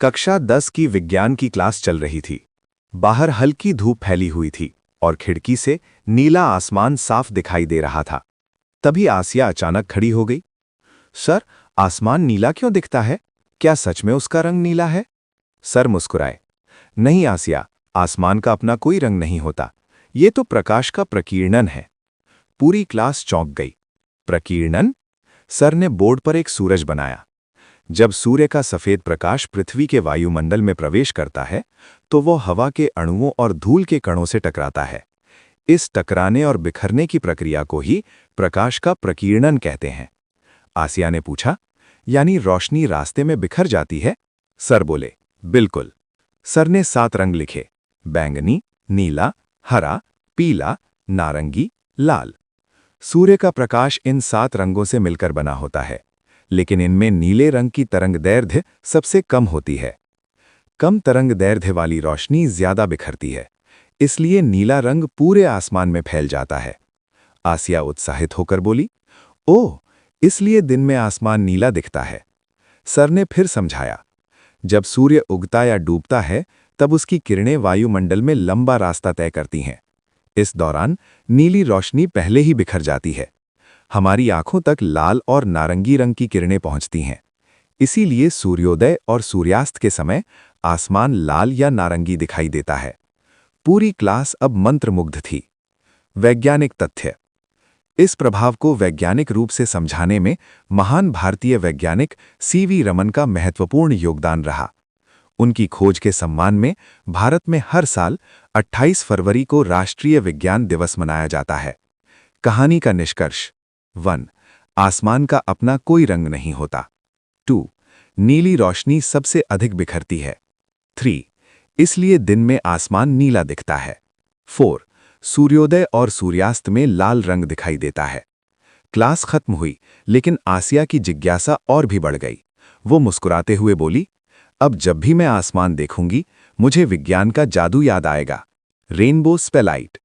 कक्षा 10 की विज्ञान की क्लास चल रही थी। बाहर हल्की धूप फैली हुई थी और खिड़की से नीला आसमान साफ दिखाई दे रहा था। तभी आसिया अचानक खड़ी हो गई। सर, आसमान नीला क्यों दिखता है? क्या सच में उसका रंग नीला है? सर मुस्कुराए। नहीं आसिया, आसमान का अपना कोई रंग नहीं होता। ये तो प्रकाश का प्रकीर्णन है। पूरी क्लास चौंक गई। प्रकीर्णन? सर ने बोर्ड पर एक सूरज बनाया। जब सूर्य का सफेद प्रकाश पृथ्वी के वायुमंडल में प्रवेश करता है तो वो हवा के अणुओं और धूल के कणों से टकराता है। इस टकराने और बिखरने की प्रक्रिया को ही प्रकाश का प्रकीर्णन कहते हैं। आसिया ने पूछा, यानी रोशनी रास्ते में बिखर जाती है? सर बोले, बिल्कुल। सर ने 7 रंग लिखे, बैंगनी, नीला, हरा, पीला, नारंगी, लाल। सूर्य का प्रकाश इन 7 रंगों से मिलकर बना होता है, लेकिन इनमें नीले रंग की तरंगदैर्घ्य सबसे कम होती है। कम तरंगदैर्घ्य वाली रोशनी ज्यादा बिखरती है, इसलिए नीला रंग पूरे आसमान में फैल जाता है। आसिया उत्साहित होकर बोली, ओह, इसलिए दिन में आसमान नीला दिखता है। सर ने फिर समझाया, जब सूर्य उगता या डूबता है तब उसकी किरणें वायुमंडल में लंबा रास्ता तय करती हैं। इस दौरान नीली रोशनी पहले ही बिखर जाती है। हमारी आंखों तक लाल और नारंगी रंग की किरणें पहुंचती हैं। इसीलिए सूर्योदय और सूर्यास्त के समय आसमान लाल या नारंगी दिखाई देता है। पूरी क्लास अब मंत्रमुग्ध थी। वैज्ञानिक तथ्य। इस प्रभाव को वैज्ञानिक रूप से समझाने में महान भारतीय वैज्ञानिक सीवी रमन का महत्वपूर्ण योगदान रहा। उनकी खोज के सम्मान में भारत में हर साल 28 फरवरी को राष्ट्रीय विज्ञान दिवस मनाया जाता है। कहानी का निष्कर्ष। 1. आसमान का अपना कोई रंग नहीं होता। 2. नीली रोशनी सबसे अधिक बिखरती है। 3. इसलिए दिन में आसमान नीला दिखता है। 4. सूर्योदय और सूर्यास्त में लाल रंग दिखाई देता है। क्लास खत्म हुई, लेकिन आसिया की जिज्ञासा और भी बढ़ गई। वो मुस्कुराते हुए बोली, अब जब भी मैं आसमान देखूंगी मुझे विज्ञान का जादू याद आएगा। रेनबो स्पेलाइट।